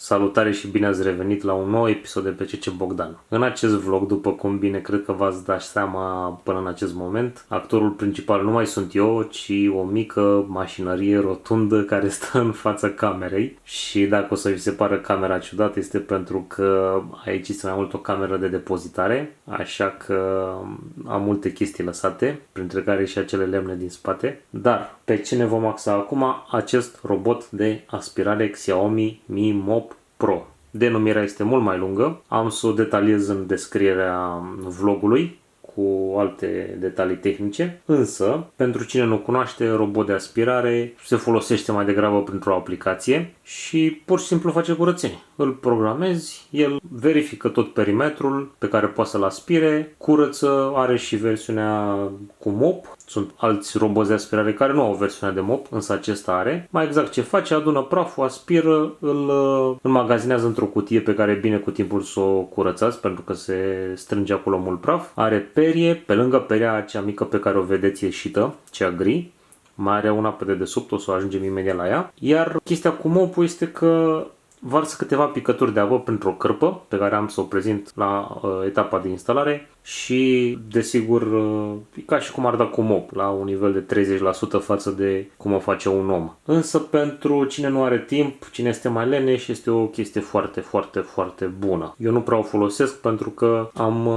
Salutare și bine ați revenit la un nou episod de PCC Bogdan. În acest vlog, după cum bine cred că v-ați dat seama până în acest moment, actorul principal nu mai sunt eu, ci o mică mașinărie rotundă care stă în fața camerei. Și dacă o să vi se pară camera ciudată, este pentru că aici este mai mult o cameră de depozitare, așa că am multe chestii lăsate, printre care și acele lemne din spate. Dar pe ce ne vom axa acum? Acest robot de aspirare Xiaomi Mi Mop Pro. Denumirea este mult mai lungă, am să o detaliez în descrierea vlogului cu alte detalii tehnice, însă, pentru cine nu cunoaște, robot de aspirare se folosește mai degrabă printr-o aplicație și pur și simplu face curățenie. Îl programezi, el verifică tot perimetrul pe care poate să-l aspire, curăță, are și versiunea cu mop. Sunt alți roboți de aspirare care nu au versiunea de mop, însă acesta are. Mai exact ce face, adună praful, aspiră, îl înmagazinează într-o cutie pe care e bine cu timpul să o curățați, pentru că se strânge acolo mult praf. Are perie, pe lângă peria cea mică pe care o vedeți ieșită, cea gri. Mai are una pe dedesubt, o să ajungem imediat la ea. Iar chestia cu mopul este că varsă câteva picături de apă printr-o cârpă pe care am să o prezint la etapa de instalare și desigur e ca și cum ar da cu mop, la un nivel de 30% față de cum o face un om. Însă pentru cine nu are timp, cine este mai leneș, este o chestie foarte bună. Eu nu prea o folosesc pentru că am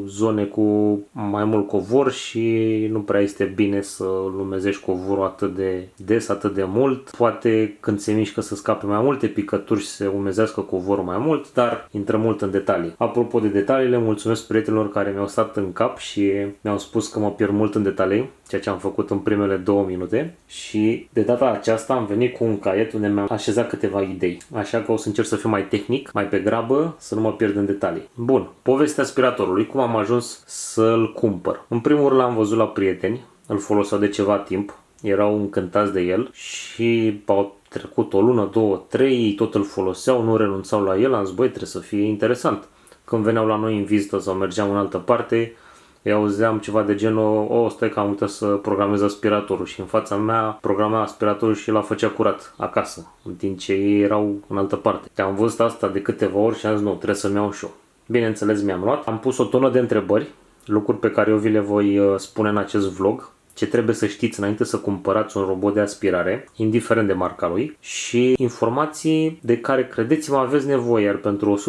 zone cu mai mult covor și nu prea este bine să lumezești covorul atât de des, atât de mult. Poate când se mișcă să scape mai multe picături și se umezească covorul mai mult, dar intră mult în detalii. Apropo de detaliile, mulțumesc prietenilor care mi-au stat în cap și mi-au spus că mă pierd mult în detalii, ceea ce am făcut în primele 2 minute, și de data aceasta am venit cu un caiet unde mi-am așezat câteva idei, așa că o să încerc să fiu mai tehnic, mai pe grabă, să nu mă pierd în detalii. Bun, povestea aspiratorului, cum am ajuns să-l cumpăr. În primul rând l-am văzut la prieteni, îl foloseau de ceva timp, erau încântați de el și au trecut o lună, 2, 3, tot îl foloseau, nu renunțau la el. Am zis, băi, trebuie să fie interesant. Când veneau la noi în vizită sau mergeam în altă parte, îi auzeam ceva de genul, stai că am uitat să programez aspiratorul, și în fața mea programa aspiratorul și l-a făcea curat acasă, în timp ce ei erau în altă parte. Am văzut asta de câteva ori și am zis, nu, trebuie să-mi iau și eu. Bineînțeles, mi-am luat, am pus o tonă de întrebări, lucruri pe care eu vi le voi spune în acest vlog, ce trebuie să știți înainte să cumpărați un robot de aspirare, indiferent de marca lui, și informații de care, credeți-mă, aveți nevoie, iar pentru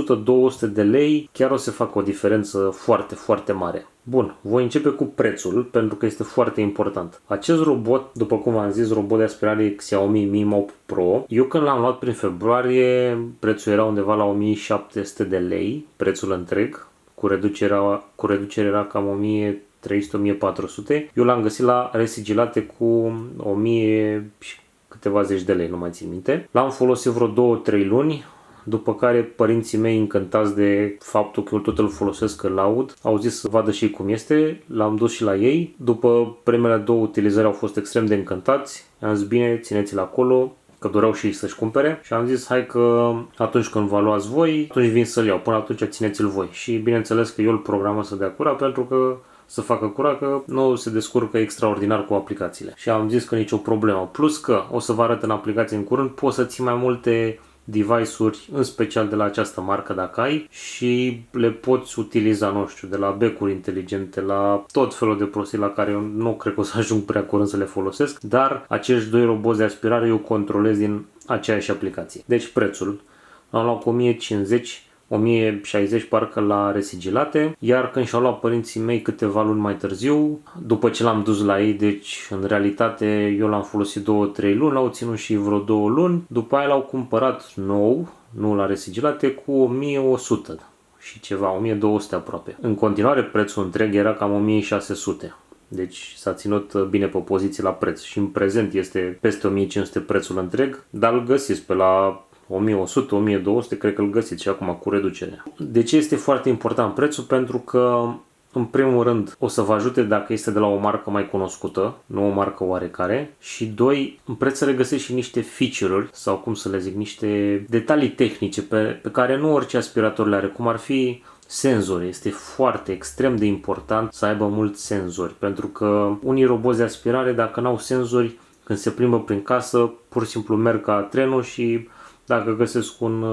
100-200 de lei chiar o să facă o diferență foarte mare. Bun, voi începe cu prețul, pentru că este foarte important. Acest robot, după cum v-am zis, robot de aspirare Xiaomi Mi Mop Pro, eu când l-am luat prin februarie, prețul era undeva la 1700 de lei, prețul întreg, cu reducere era cam 1300-1400. Eu l-am găsit la resigilate cu 1000 și câteva zeci de lei, nu mai țin minte. L-am folosit vreo 2-3 luni, după care părinții mei, încântați de faptul că eu tot îl folosesc, îl laud, au zis să vadă și cum este, l-am dus și la ei. După primele 2 utilizări au fost extrem de încântați, am zis bine, țineți-l acolo, că doreau și ei să-și cumpere, și am zis hai că atunci când vă luați voi, atunci vin să-l iau, până atunci țineți-l voi. Și bineînțeles că eu îl programă să dea curat, pentru că să facă curat, că nu se descurcă extraordinar cu aplicațiile. Și am zis că nicio problemă. Plus că o să vă arăt în aplicație în curând, poți să ții mai multe device-uri, în special de la această marcă dacă ai, și le poți utiliza, nu știu, de la becuri inteligente, la tot felul de prostii la care eu nu cred că o să ajung prea curând să le folosesc, dar acești 2 roboți de aspirare eu controlez din aceeași aplicație. Deci prețul l-am luat cu 1050, 1060 parcă la resigilate, iar când și-au luat părinții mei câteva luni mai târziu, după ce l-am dus la ei, deci în realitate eu l-am folosit 2-3 luni, l-au ținut și vreo 2 luni, după aia l-au cumpărat nou, nu la resigilate, cu 1100 și ceva, 1200 aproape. În continuare prețul întreg era cam 1600. Deci s-a ținut bine pe poziție la preț și în prezent este peste 1500 prețul întreg, dar îl găsiți pe la 1100, 1200, cred că îl găsiți și acum cu reducere. De ce este foarte important prețul? Pentru că, în primul rând, o să vă ajute dacă este de la o marcă mai cunoscută, nu o marcă oarecare, și 2, în preț să regăsești și niște feature-uri, sau cum să le zic, niște detalii tehnice pe care nu orice aspirator le are, cum ar fi senzori. Este foarte extrem de important să aibă mulți senzori, pentru că unii roboți de aspirare, dacă n-au senzori, când se plimbă prin casă, pur și simplu merg ca trenul și dacă găsesc un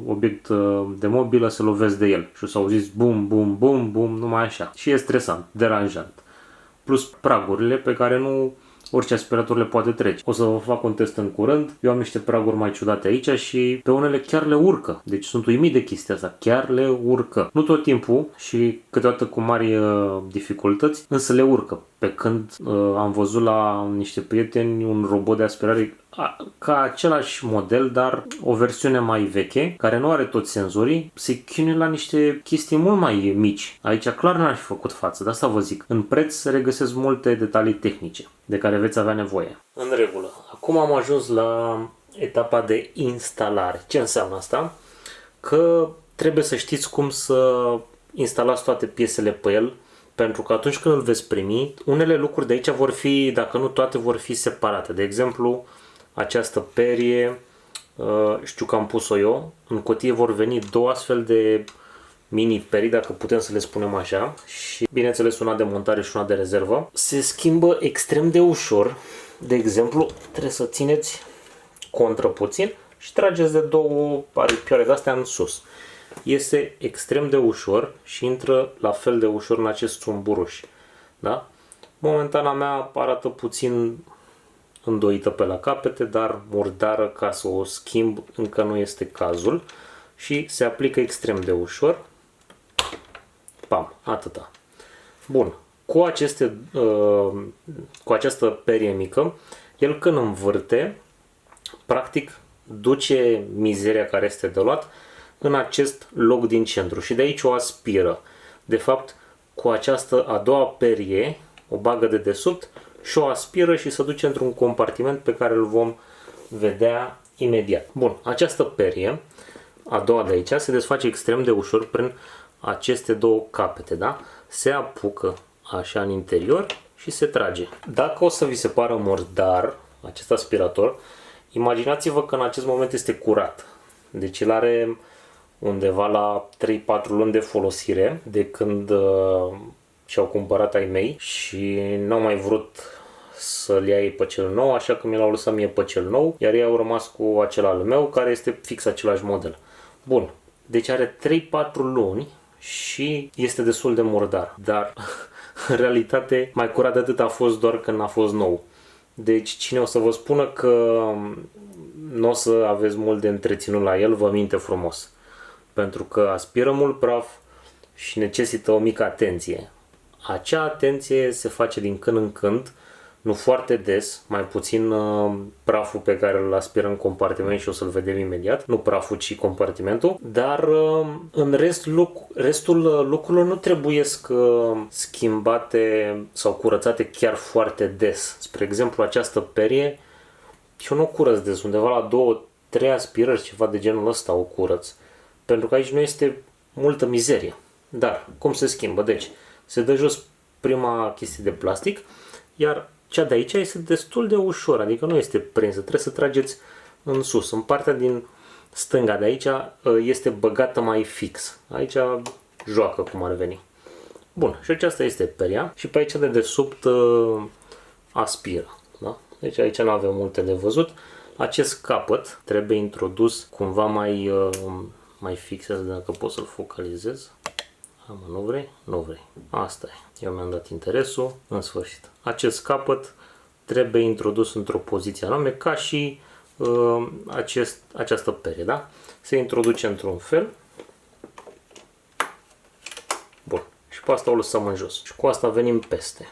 obiect de mobilă, se lovesc de el și o să auziți bum, bum, bum, bum, numai așa. Și e stresant, deranjant. Plus pragurile pe care nu orice aspirator le poate trece. O să vă fac un test în curând. Eu am niște praguri mai ciudate aici și pe unele chiar le urcă. Deci sunt uimit de chestia asta. Chiar le urcă. Nu tot timpul și câteodată cu mari dificultăți, însă le urcă. Pe când am văzut la niște prieteni un robot de aspirare ca același model, dar o versiune mai veche, care nu are toți senzorii, se chinuie la niște chestii mult mai mici. Aici clar n-ar fi făcut față, de asta vă zic. În preț se regăsesc multe detalii tehnice de care veți avea nevoie. În regulă. Acum am ajuns la etapa de instalare. Ce înseamnă asta? Că trebuie să știți cum să instalați toate piesele pe el, pentru că atunci când îl veți primi, unele lucruri de aici vor fi, dacă nu toate, vor fi separate. De exemplu, această perie, știu că am pus-o eu, în cutie vor veni două astfel de mini perii, dacă putem să le spunem așa, și bineînțeles una de montare și una de rezervă. Se schimbă extrem de ușor. De exemplu, trebuie să țineți contră puțin și trageți de două aripioare de astea în sus. Este extrem de ușor și intră la fel de ușor în acest țumburuș. Da? Momentan a mea arată puțin îndoită pe la capete, dar murdară, ca să o schimb încă nu este cazul și se aplică extrem de ușor. Pam, atâta. Bun, cu această perie mică, el când învârte, practic duce mizeria care este de luat în acest loc din centru și de aici o aspiră. De fapt, cu această a doua perie o bagă de desubt și o aspiră și se duce într-un compartiment pe care îl vom vedea imediat. Bun, această perie, a doua de aici, se desface extrem de ușor prin aceste două capete, da? Se apucă așa în interior și se trage. Dacă o să vi se pară murdar acest aspirator, imaginați-vă că în acest moment este curat. Deci el are undeva la 3-4 luni de folosire de când și-au cumpărat ai mei și n-au mai vrut să-l ia ei pe cel nou, așa că mi l-au lăsat mie pe cel nou, iar ei au rămas cu acela al meu, care este fix același model. Bun, deci are 3-4 luni și este destul de murdar, dar în realitate mai curat de atât a fost doar când a fost nou. Deci cine o să vă spună că nu o să aveți mult de întreținut la el, vă minte frumos. Pentru că aspiră mult praf și necesită o mică atenție. Acea atenție se face din când în când, nu foarte des, mai puțin praful pe care îl aspiră în compartiment și o să-l vedem imediat, nu praful, ci compartimentul, dar în restul lucrurilor nu trebuie schimbate sau curățate chiar foarte des. Spre exemplu, această perie, eu nu o curăț des, undeva la 2-3 aspirări, ceva de genul ăsta o curăț, pentru că aici nu este multă mizerie. Dar, cum se schimbă? Deci, se dă jos prima chestie de plastic, iar cea de aici este destul de ușor, adică nu este prinsă, trebuie să trageți în sus. În partea din stânga de aici este băgată mai fix. Aici joacă cum ar veni. Bun, și aceasta este peria și pe aici de desubt aspiră. Da? Deci aici nu avem multe de văzut. Acest capăt trebuie introdus cumva mai fix, dacă pot să-l focalizez. Nu vrei? Nu vrei. Asta e. Eu mi-am dat interesul. În sfârșit. Acest capăt trebuie introdus într-o poziție anume, ca și această perie, da? Se introduce într-un fel. Bun. Și pe asta o lăsăm în jos. Și cu asta venim peste.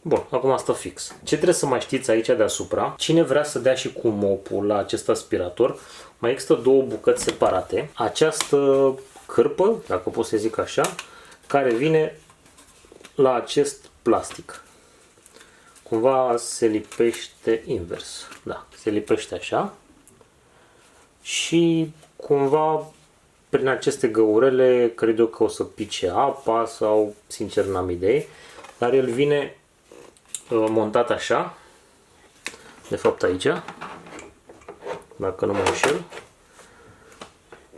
Bun, acum asta fix. Ce trebuie să mai știți aici deasupra? Cine vrea să dea și cu mopul la acest aspirator, mai există două bucăți separate. Această cârpă, dacă pot să zic așa, care vine la acest plastic. Cumva se lipește invers. Da, se lipește așa. Și cumva prin aceste găurele cred eu că o să pice apa sau sincer n-am idei. Dar el vine montat așa, de fapt aici, dacă nu mă înșel,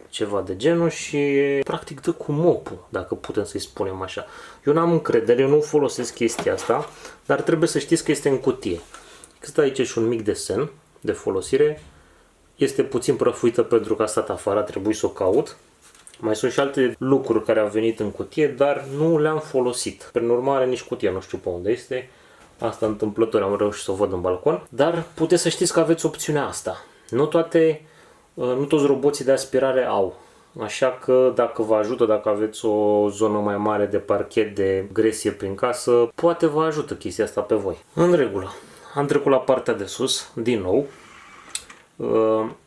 ceva de genul și practic dă cu mopul, dacă putem să-i spunem așa. Eu n-am încredere, eu nu folosesc chestia asta, dar trebuie să știți că este în cutie. Există aici și un mic desen, de folosire. Este puțin prăfuită pentru că a stat afară, a trebuit să o caut. Mai sunt și alte lucruri care au venit în cutie, dar nu le-am folosit. Prin urmare, nici cutia nu știu pe unde este. Asta întâmplător am reușit să o văd în balcon. Dar puteți să știți că aveți opțiunea asta. Nu toți roboții de aspirare au. Așa că dacă vă ajută, dacă aveți o zonă mai mare de parchet, de gresie prin casă, poate vă ajută chestia asta pe voi. În regulă. Am trecut la partea de sus, din nou.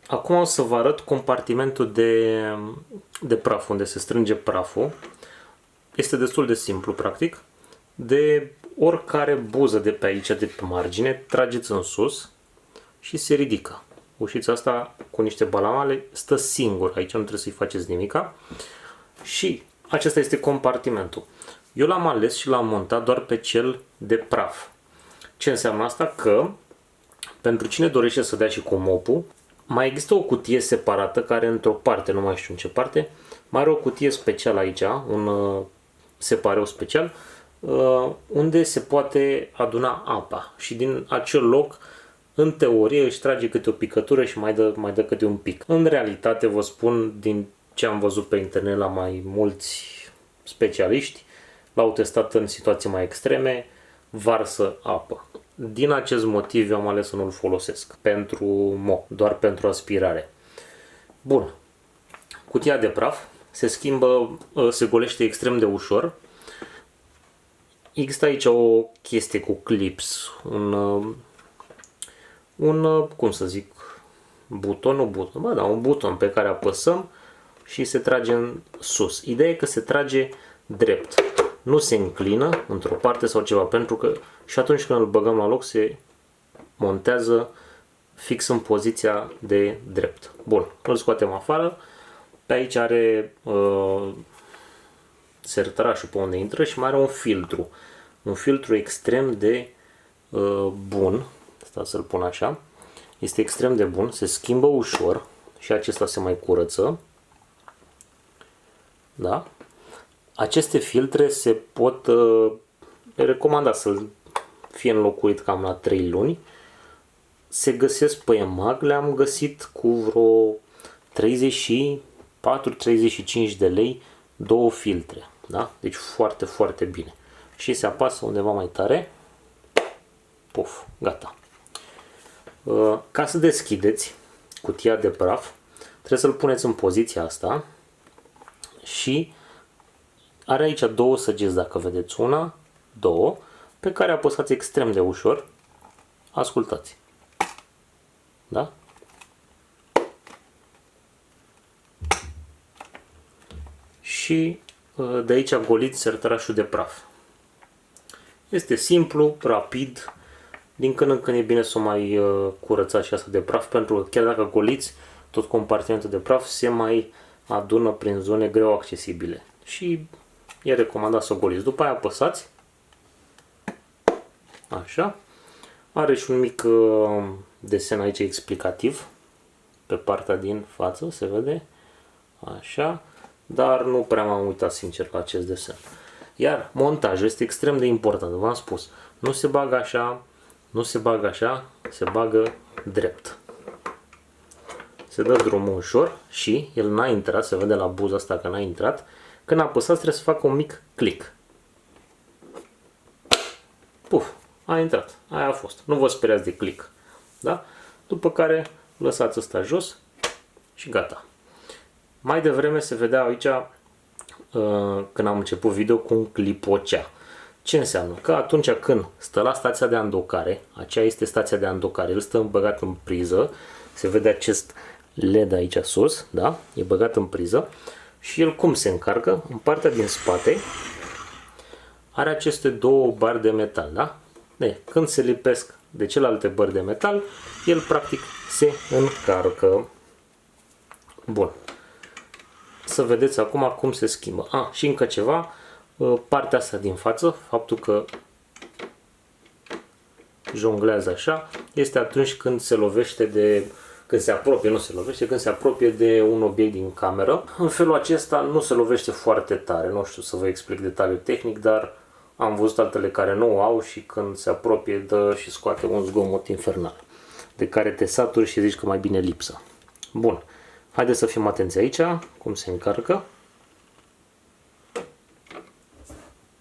Acum o să vă arăt compartimentul de praf, unde se strânge praful. Este destul de simplu, practic. De oricare buză de pe aici, de pe margine, trageți în sus și se ridică. Ușița asta cu niște balamale stă singur, aici nu trebuie să-i faceți nimica. Și acesta este compartimentul. Eu l-am ales și l-am montat doar pe cel de praf. Ce înseamnă asta? Că pentru cine dorește să dea și cu mopul, mai există o cutie separată care într-o parte, nu mai știu în ce parte, mai are o cutie specială aici, un separeu special, unde se poate aduna apa. Și din acel loc, în teorie, își trage câte o picătură și mai dă câte un pic. În realitate, vă spun, din ce am văzut pe internet la mai mulți specialiști, l-au testat în situații mai extreme, varsă apă. Din acest motiv eu am ales să nu-l folosesc pentru mop, doar pentru aspirare. Bun. Cutia de praf se schimbă, se golește extrem de ușor. Există aici o chestie cu clips, cum să zic, un buton pe care apăsăm și se trage în sus. Ideea e că se trage drept. Nu se înclină într-o parte sau ceva, pentru că și atunci când îl băgăm la loc se montează fix în poziția de drept. Bun, îl scoatem afară. Pe aici are sertărașul pe unde intră și mai are un filtru. Un filtru extrem de bun. Stați să-l pun așa. Este extrem de bun, se schimbă ușor și acesta se mai curăță. Da? Aceste filtre se pot recomanda să fie înlocuit cam la 3 luni. Se găsesc pe EMAG, le-am găsit cu vreo 34-35 de lei, 2 filtre. Da? Deci foarte, foarte bine. Și se apasă undeva mai tare. Puf, gata. Ca să deschideți cutia de praf, trebuie să-l puneți în poziția asta și are aici 2 săgeți, dacă vedeți, 1, 2, pe care apăsați extrem de ușor. Ascultați. Da? Și de aici goliți sertărașul de praf. Este simplu, rapid. Din când în când e bine să o mai curățați și asta de praf, pentru că chiar dacă goliți, tot compartimentul de praf se mai adună prin zone greu accesibile. Și e recomandat să o goliți. După aia apăsați. Așa. Are și un mic desen aici explicativ. Pe partea din față, se vede. Așa. Dar nu prea m-am uitat sincer la acest desen. Iar montajul este extrem de important. V-am spus. Nu se bagă așa. Nu se bagă așa. Se bagă drept. Se dă drumul ușor și el n-a intrat. Se vede la buza asta că n-a intrat. Când apăsați trebuie să facă un mic click. Puf, a intrat. Aia a fost. Nu vă speriați de click. Da? După care lăsați ăsta jos și gata. Mai devreme se vedea aici, când am început video, cum clipocea. Ce înseamnă? Că atunci când stă la stația de andocare, aceea este stația de andocare, el stă băgat în priză, se vede acest LED aici sus, da? E băgat în priză. Și el cum se încarcă? În partea din spate are aceste 2 bari de metal, da? Când se lipesc de celelalte bări de metal, el practic se încarcă. Bun. Să vedeți acum cum se schimbă. Și încă ceva, partea asta din față, faptul că jonglează așa, este atunci când se lovește de... Când se apropie, nu se lovește, când se apropie de un obiect din cameră. În felul acesta nu se lovește foarte tare. Nu știu să vă explic detaliul tehnic, dar am văzut altele care nu au și când se apropie dă și scoate un zgomot infernal. de care te saturi și zici că mai bine lipsă. Bun, haideți să fim atenți aici, cum se încarcă.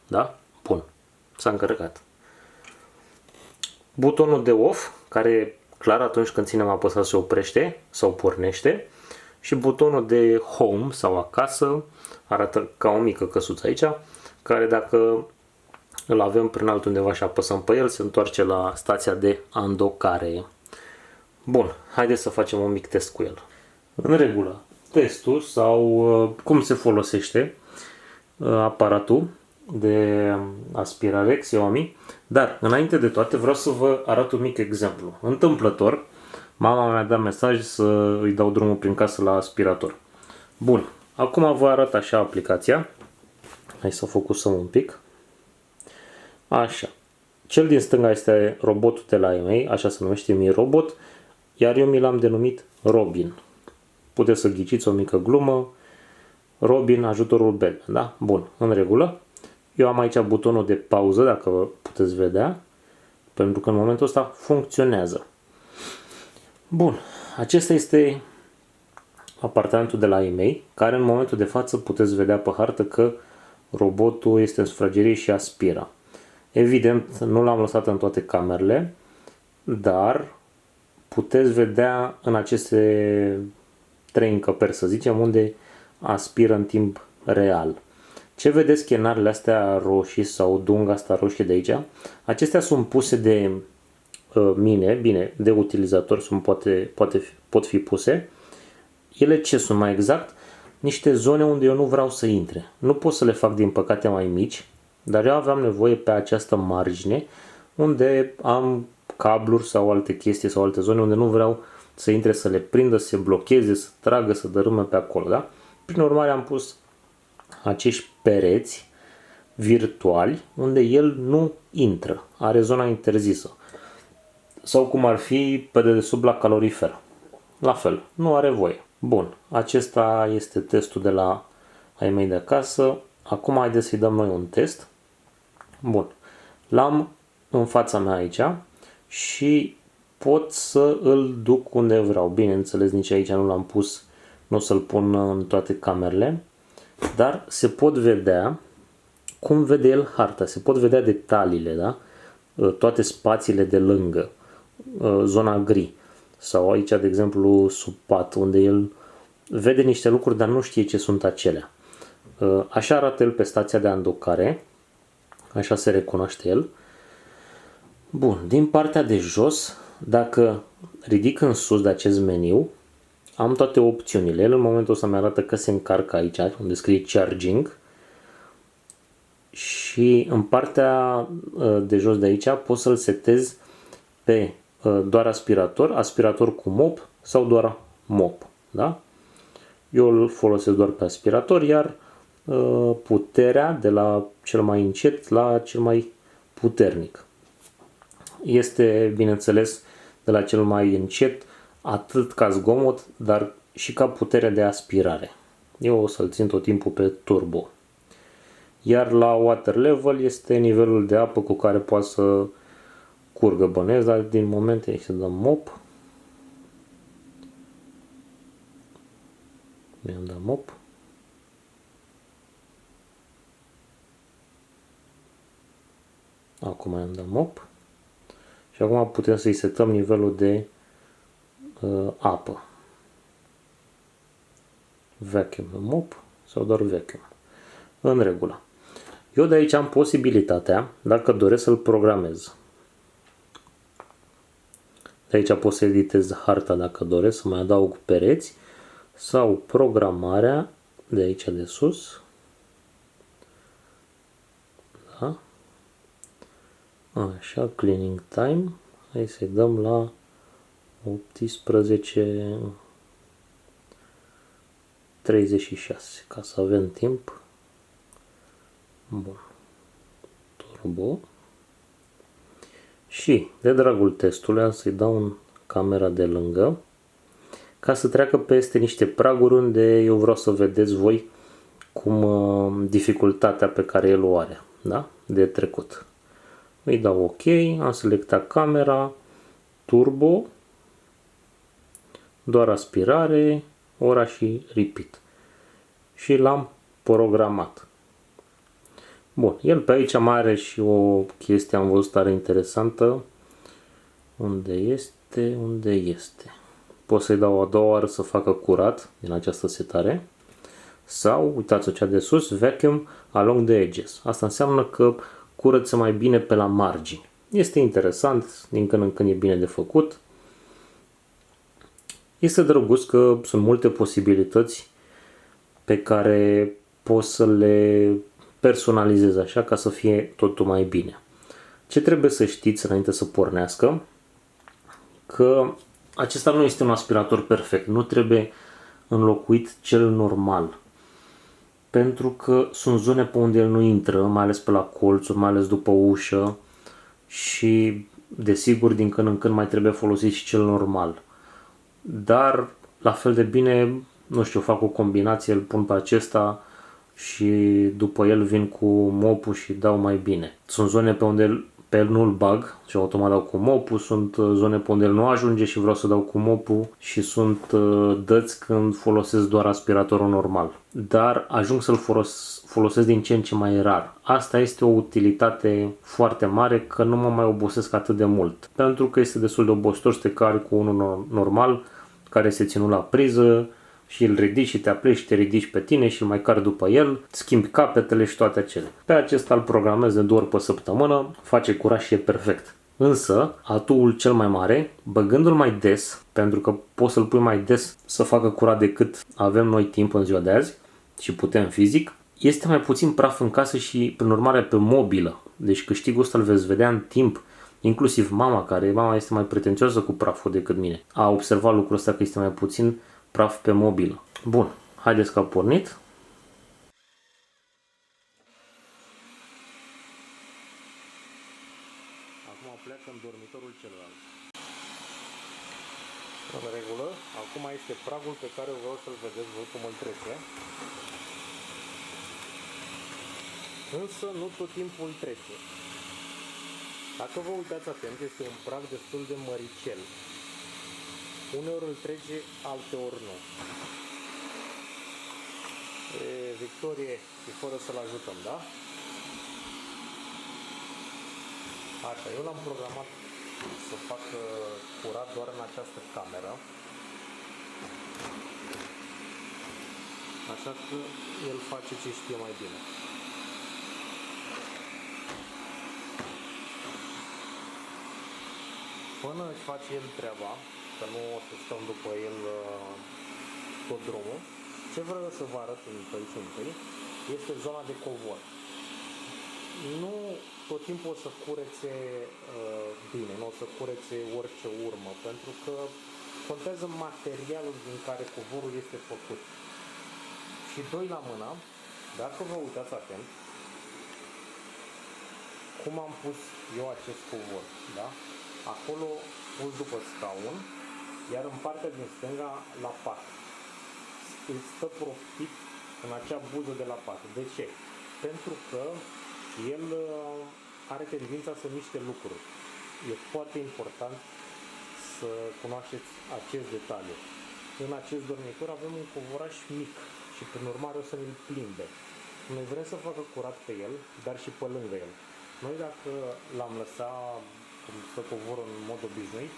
Da? Bun, s-a încărcat. Butonul de off, care clar atunci când ținem apăsat se oprește sau pornește, și butonul de home sau acasă arată ca o mică căsuță aici, care dacă îl avem prin altundeva și apăsăm pe el, se întoarce la stația de andocare. Bun, haideți să facem un mic test cu el. În regulă, testul sau cum se folosește aparatul de aspirare Xiaomi, dar înainte de toate vreau să vă arăt un mic exemplu. Întâmplător, mama mi-a dat mesaj să îi dau drumul prin casă la aspirator. Bun, acum vă arăt așa aplicația. Hai să focusăm un pic. Așa. Cel din stânga este robotul de la ei, așa se numește Mi Robot, iar eu mi l-am denumit Robin. Puteți să ghiciți o mică glumă. Robin, ajutorul Batman, da? Bun, în regulă. Eu am aici butonul de pauză, dacă puteți vedea, pentru că în momentul ăsta funcționează. Bun, acesta este apartamentul de la ei, care în momentul de față puteți vedea pe hartă că robotul este în sufragerie și aspiră. Evident, nu l-am lăsat în toate camerele, dar puteți vedea în aceste 3 încăperi, să zicem, unde aspiră în timp real. Ce vedeți schenarele astea roșii sau dunga asta roșie de aici? Acestea sunt puse de mine, bine, de utilizator pot fi puse. Ele ce sunt mai exact? Niște zone unde eu nu vreau să intre. Nu pot să le fac din păcate mai mici, dar eu aveam nevoie pe această margine unde am cabluri sau alte chestii sau alte zone unde nu vreau să intre, să le prindă, să se blocheze, să tragă, să dărâme pe acolo, da? Prin urmare am pus acești pereți virtuali unde el nu intră, are zona interzisă. Sau cum ar fi pe dedesubt la calorifer. La fel, nu are voie. Bun, acesta este testul de la ai mei de acasă. Acum haideți să-i dăm noi un test. Bun, l-am în fața mea aici și pot să îl duc unde vreau. Bineînțeles, nici aici nu l-am pus, nu o să-l pun în toate camerele, dar se pot vedea cum vede el harta, se pot vedea detaliile, da? Toate spațiile de lângă, zona gri. Sau aici, de exemplu, sub pat, unde el vede niște lucruri, dar nu știe ce sunt acelea. Așa arată el pe stația de andocare. Așa se recunoaște el. Bun, din partea de jos, dacă ridic în sus de acest meniu, am toate opțiunile. El în momentul ăsta mi arată că se încarcă aici, unde scrie Charging. Și în partea de jos de aici pot să-l setez pe doar aspirator, aspirator cu mop sau doar mop. Da? Eu îl folosesc doar pe aspirator, iar puterea de la cel mai încet la cel mai puternic. Este, bineînțeles, de la cel mai încet atât ca zgomot, dar și ca putere de aspirare. Eu o să-l țin tot timpul pe turbo. Iar la water level este nivelul de apă cu care poate să curgă, bănesc, dar din momente să dăm mop. Mi-am dat mop. Acum am dat mop. Și acum putem să-i setăm nivelul de apă. Vacuum mop sau doar vacuum. În regulă. Eu de aici am posibilitatea, dacă doresc, să-l programez. De aici pot să editez harta dacă doresc, să mai adaug pereți sau programarea de aici de sus. Da? Așa, cleaning time. Hai să-i dăm la 18:36 ca să avem timp. Bun. Turbo. Și, de dragul testului, am să-i dau în camera de lângă ca să treacă peste niște praguri unde eu vreau să vedeți voi cum dificultatea pe care el o are, da? De trecut. Îi dau OK, am selectat camera, turbo doar aspirare, ora și repeat. Și l-am programat. Bun, el pe aici mai are și o chestie, am văzut, tare interesantă. Unde este? Unde este? Pot să-i dau a doua oară să facă curat din această setare. Sau, uitați-o cea de sus, vacuum along the edges. Asta înseamnă că curăță mai bine pe la margini. Este interesant, din când în când e bine de făcut. Este drăguț că sunt multe posibilități pe care poți să le personalizezi așa ca să fie totul mai bine. Ce trebuie să știți înainte să pornească? Că acesta nu este un aspirator perfect, nu trebuie înlocuit cel normal. Pentru că sunt zone pe unde el nu intră, mai ales pe la colțuri, mai ales după ușă și desigur din când în când mai trebuie folosit și cel normal. Dar la fel de bine, nu știu, fac o combinație, îl pun pe acesta și după el vin cu mopul și dau mai bine. Sunt zone pe unde pe el nu-l bag și automat dau cu mopul, sunt zone pe unde el nu ajunge și vreau să dau cu mopul și sunt dăți când folosesc doar aspiratorul normal. Dar ajung să-l folosesc din ce în ce mai rar. Asta este o utilitate foarte mare, că nu mă mai obosesc atât de mult. Pentru că este destul de obositor să te cari cu unul normal care se ținut la priză și îl ridici și te apleci și te ridici pe tine și îl mai cari după el, schimbi capetele și toate acele. Pe acesta îl programezi de 2 ori pe săptămână, face curat și e perfect. Însă, atuul cel mai mare, băgându-l mai des, pentru că poți să-l pui mai des să facă curat decât avem noi timp în ziua de azi și putem fizic, este mai puțin praf în casă și, prin urmare, pe mobilă. Deci câștigul ăsta îl veți vedea în timp. Inclusiv mama este mai pretențioasă cu praful decât mine. A observat lucrul ăsta, că este mai puțin praf pe mobilă. Bun, haideți că a pornit. Acum pleacă în dormitorul celălalt. În regulă, acum este pragul pe care vreau să-l vedeți voi cum îl trece. Însă nu tot timpul îl trece. Dacă vă uitați atent, este un prag destul de măricel. Uneori îl trece, alteori nu. Victorie și fără să-l ajutăm, da? Așa, eu l-am programat să facă curat doar în această cameră. Așa că el face ce știe mai bine. Până își face el treaba, că nu o să stăm după el tot drumul, ce vreau să vă arăt întâi este zona de covor. Nu tot timpul o să curețe bine, nu o să curețe orice urmă, pentru că contează materialul din care covorul este făcut. Și doi la mână, dacă vă uitați atent, cum am pus eu acest covor, da? Acolo pus după scaun, iar în partea din stânga la pat. Îl stă profit în acea buză de la pat. De ce? Pentru că el are tendința să miște lucruri. E foarte important să cunoașteți acest detaliu. În acest dormitor avem un covoraș mic și prin urmare o să ne-l plimbe. Noi vrem să facă curat pe el, dar și pe lângă el. Noi dacă l-am lăsat cum stă covorul în mod obișnuit,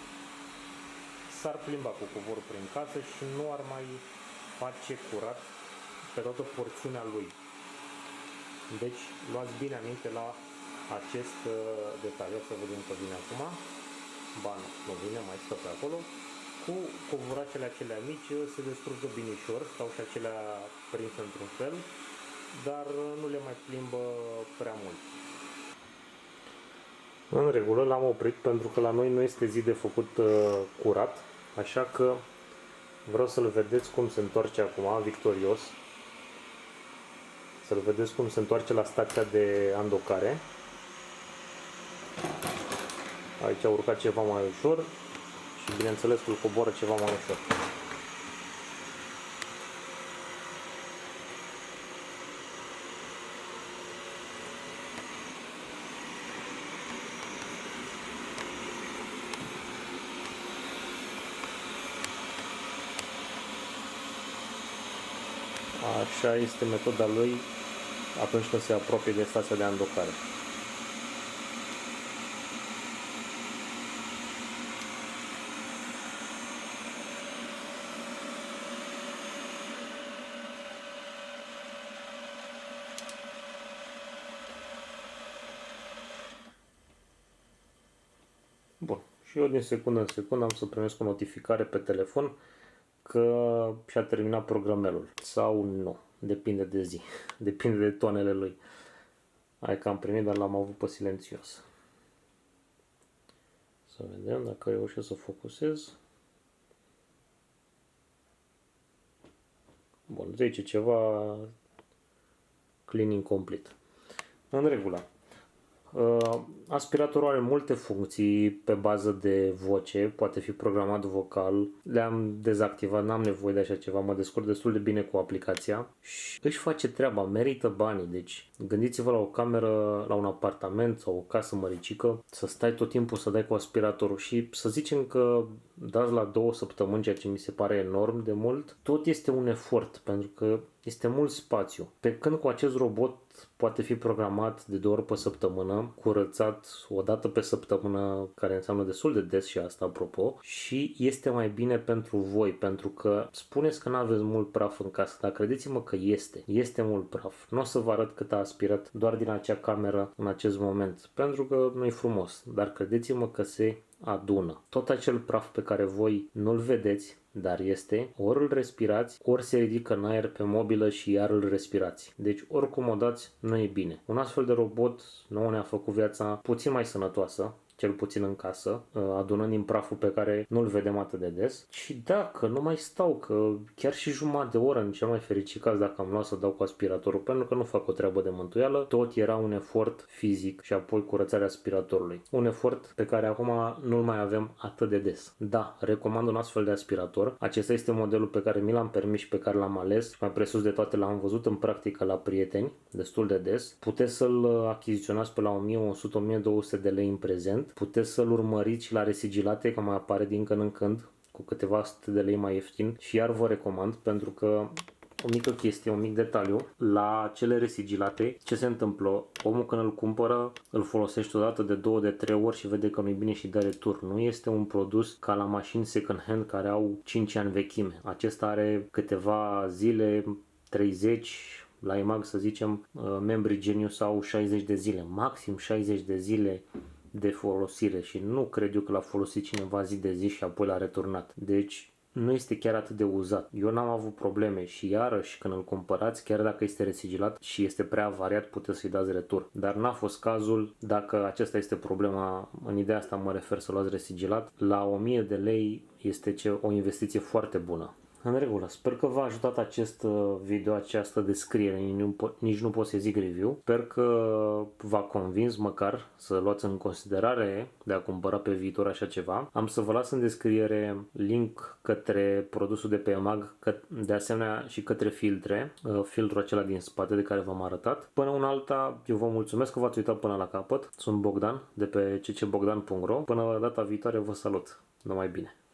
s-ar plimba cu covorul prin casă și nu ar mai face curat pe toată porțiunea lui. Deci luați bine aminte la acest detaliu. Să vedem că vine acum. Ba nu vine, mai stă pe acolo. Cu covorașele acelea mici se descurcă binișor, stau și acelea prinse într-un fel, dar nu le mai plimbă prea mult. În regulă l-am oprit pentru că la noi nu este zi de făcut curat, așa că vreau să-l vedeți cum se întoarce acum, victorios. Să-l vedeți cum se întoarce la stația de andocare. Aici a urcat ceva mai ușor și bineînțeles că îl coboară ceva mai ușor. Așa este metoda lui atunci când se apropie de stația de andocare. Bun. Și eu din secundă în secundă am să primesc o notificare pe telefon că și-a terminat programelul. Sau nu. Depinde de zi. Depinde de toanele lui. Hai că am primit, dar l-am avut pe silențios. Să vedem dacă reușesc să focusez. Bun, zice ceva cleaning complete. În regulă. Aspiratorul are multe funcții pe bază de voce, poate fi programat vocal, le-am dezactivat, n-am nevoie de așa ceva, mă descurc destul de bine cu aplicația și își face treaba, merită banii, deci gândiți-vă la o cameră, la un apartament sau o casă măricică, să stai tot timpul să dai cu aspiratorul și să zicem că dați la 2 săptămâni, ceea ce mi se pare enorm de mult, tot este un efort pentru că este mult spațiu. Pe când cu acest robot poate fi programat de 2 ori pe săptămână, curățat o dată pe săptămână, care înseamnă destul de des și asta apropo, și este mai bine pentru voi, pentru că spuneți că nu aveți mult praf în casă, dar credeți-mă că este mult praf. Nu o să vă arăt cât a aspirat doar din acea cameră în acest moment, pentru că nu e frumos, dar credeți-mă că se adună. Tot acel praf pe care voi nu-l vedeți, dar este, ori îl respirați, ori se ridică în aer pe mobilă și iar îl respirați. Deci oricum o dați, nu e bine. Un astfel de robot nouă ne-a făcut viața puțin mai sănătoasă, cel puțin în casă, adunând din praful pe care nu-l vedem atât de des. Și dacă nu mai stau, că chiar și jumătate de oră, în cel mai fericit caz, dacă am luat să dau cu aspiratorul, pentru că nu fac o treabă de mântuială, tot era un efort fizic și apoi curățarea aspiratorului. Un efort pe care acum nu-l mai avem atât de des. Da, recomand un astfel de aspirator. Acesta este modelul pe care mi l-am permis și pe care l-am ales și mai presus de toate l-am văzut în practică la prieteni, destul de des. Puteți să-l achiziționați pe la 1100-1200 de lei în prezent. Puteți să-l urmăriți și la resigilate, că mai apare din când în când cu câteva sute de lei mai ieftin și iar vă recomand pentru că o mică chestie, un mic detaliu, la cele resigilate, ce se întâmplă? Omul când îl cumpără, îl folosește o dată de 2 de 3 ori și vede că nu-i bine și dă retur. Nu este un produs ca la mașini second hand care au 5 ani vechime. Acesta are câteva zile, 30, la EMAG să zicem, membrii Genius au 60 de zile, maxim 60 de zile de folosire și nu cred eu că l-a folosit cineva zi de zi și apoi l-a returnat. Deci nu este chiar atât de uzat. Eu n-am avut probleme și iarăși când îl cumpărați, chiar dacă este resigilat și este prea variat, puteți să-i dați retur. Dar n-a fost cazul. Dacă acesta este problema, în ideea asta mă refer să luați resigilat, la 1000 de lei este o investiție foarte bună. În regulă, sper că v-a ajutat acest video, această descriere, nici nu pot să zic review. Sper că v-a convins măcar să luați în considerare de a cumpăra pe viitor așa ceva. Am să vă las în descriere link către produsul de pe EMAG, de asemenea și către filtre, filtrul acela din spate de care v-am arătat. Până una alta, eu vă mulțumesc că v-ați uitat până la capăt. Sunt Bogdan de pe ccbogdan.ro. Până data viitoare vă salut. Numai bine!